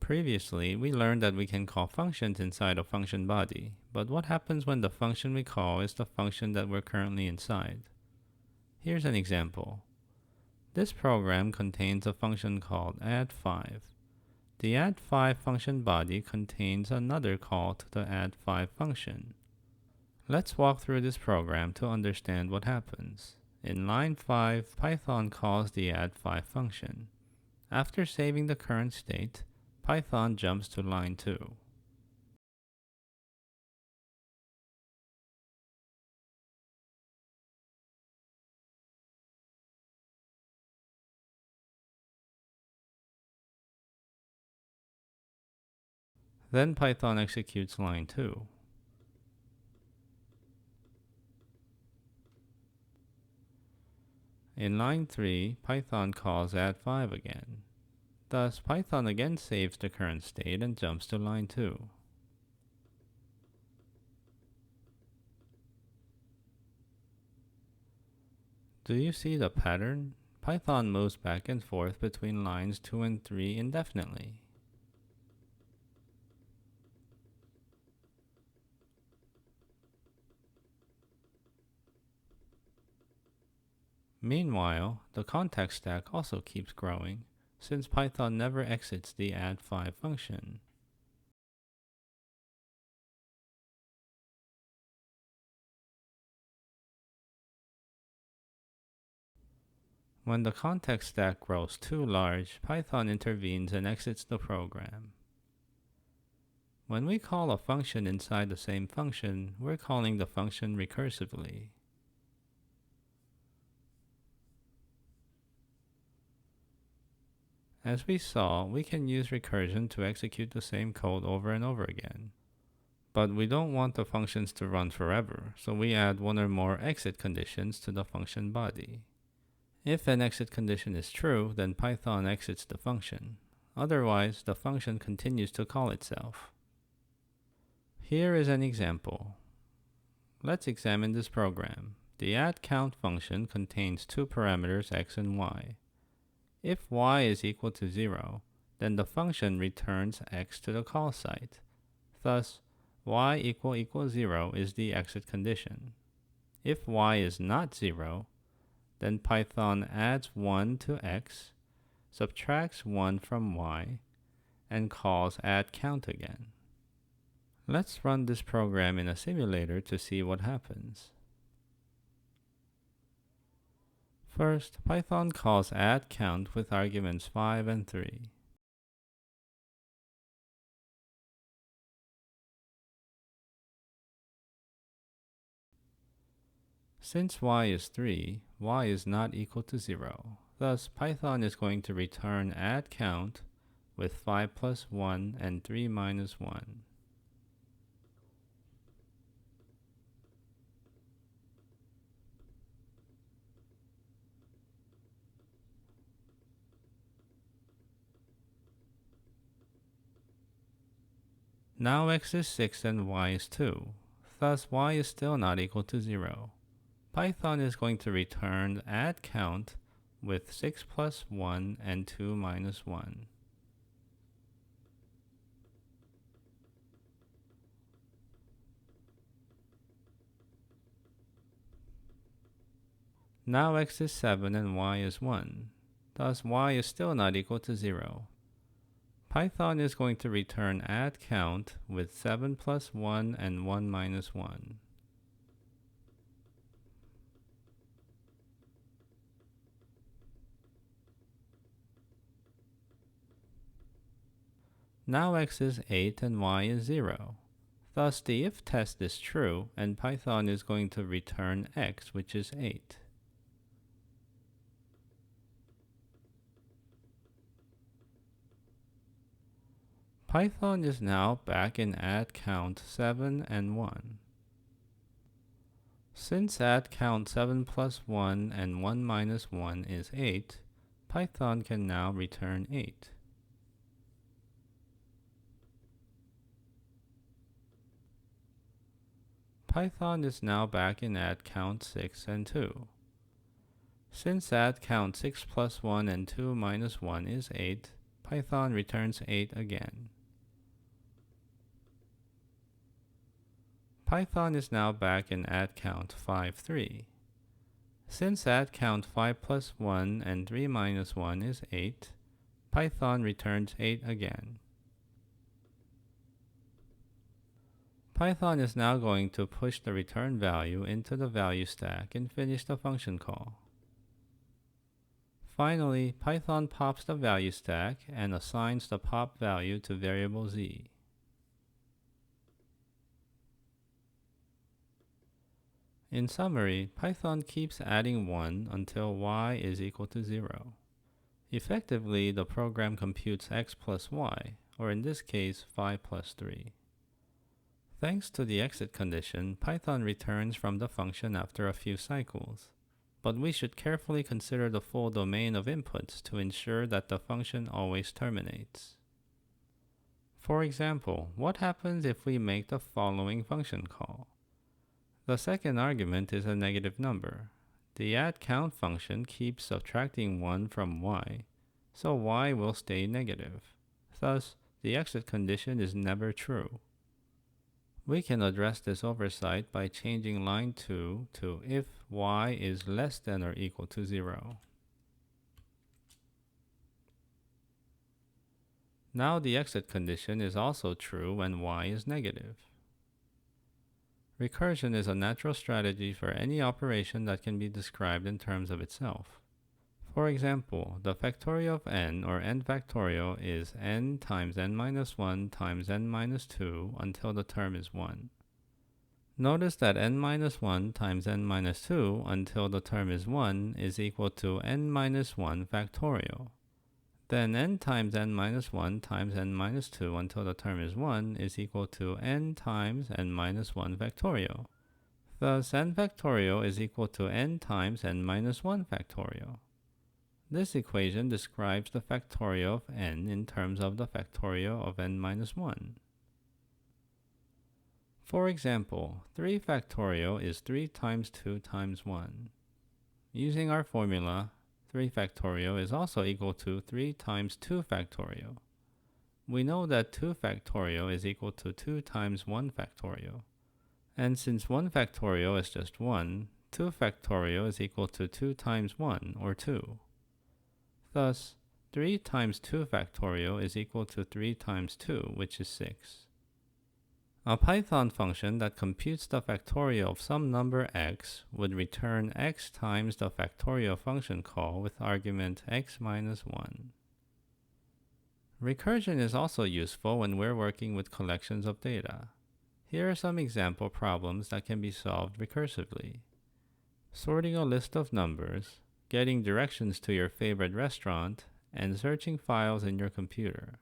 Previously, we learned that we can call functions inside a function body, but what happens when the function we call is the function that we're currently inside? Here's an example. This program contains a function called add5. The add5 function body contains another call to the add5 function. Let's walk through this program to understand what happens. In line 5, Python calls the add5 function. After saving the current state, Python jumps to line 2. Then Python executes line 2. In line 3, Python calls add5 again. Thus, Python again saves the current state and jumps to line 2. Do you see the pattern? Python moves back and forth between lines 2 and 3 indefinitely. Meanwhile, the context stack also keeps growing, since Python never exits the add5 function. When the context stack grows too large, Python intervenes and exits the program. When we call a function inside the same function, we're calling the function recursively. As we saw, we can use recursion to execute the same code over and over again. But we don't want the functions to run forever, so we add one or more exit conditions to the function body. If an exit condition is true, then Python exits the function. Otherwise, the function continues to call itself. Here is an example. Let's examine this program. The addCount function contains two parameters x and y. If y is equal to 0, then the function returns x to the call site. Thus, y == 0 is the exit condition. If y is not 0, then Python adds 1 to x, subtracts 1 from y, and calls addCount again. Let's run this program in a simulator to see what happens. First, Python calls addCount with arguments 5 and 3. Since y is 3, y is not equal to 0. Thus, Python is going to return addCount with 5 plus 1 and 3 minus 1. Now x is 6 and y is 2. Thus, y is still not equal to 0. Python is going to return addCount with 6 plus 1 and 2 minus 1. Now x is 7 and y is 1. Thus, y is still not equal to 0. Python is going to return addCount with 7 plus 1 and 1 minus 1. Now x is 8 and y is 0. Thus, the if test is true, and Python is going to return x, which is 8. Python is now back in addCount 7 and 1. Since addCount 7 plus 1 and 1 minus 1 is 8, Python can now return 8. Python is now back in addCount 6 and 2. Since addCount 6 plus 1 and 2 minus 1 is 8, Python returns 8 again. Python is now back in add count 5, 3. Since add count 5 plus 1 and 3 minus 1 is 8, Python returns 8 again. Python is now going to push the return value into the value stack and finish the function call. Finally, Python pops the value stack and assigns the pop value to variable z. In summary, Python keeps adding 1 until y is equal to 0. Effectively, the program computes x plus y, or in this case, 5 plus 3. Thanks to the exit condition, Python returns from the function after a few cycles. But we should carefully consider the full domain of inputs to ensure that the function always terminates. For example, what happens if we make the following function call? The second argument is a negative number. The addCount function keeps subtracting 1 from y, so y will stay negative. Thus, the exit condition is never true. We can address this oversight by changing line 2 to if y is less than or equal to 0. Now the exit condition is also true when y is negative. Recursion is a natural strategy for any operation that can be described in terms of itself. For example, the factorial of n, or n factorial, is n times n minus 1 times n minus 2 until the term is 1. Notice that n minus 1 times n minus 2 until the term is 1 is equal to n minus 1 factorial. Then n times n minus 1 times n minus 2 until the term is 1 is equal to n times n minus 1 factorial. Thus, n factorial is equal to n times n minus 1 factorial. This equation describes the factorial of n in terms of the factorial of n minus 1. For example, 3 factorial is 3 times 2 times 1. Using our formula, 3 factorial is also equal to 3 times 2 factorial. We know that 2 factorial is equal to 2 times 1 factorial. And since 1 factorial is just 1, 2 factorial is equal to 2 times 1, or 2. Thus, 3 times 2 factorial is equal to 3 times 2, which is 6. A Python function that computes the factorial of some number x would return x times the factorial function call with argument x minus 1. Recursion is also useful when we're working with collections of data. Here are some example problems that can be solved recursively. Sorting a list of numbers, getting directions to your favorite restaurant, and searching files in your computer.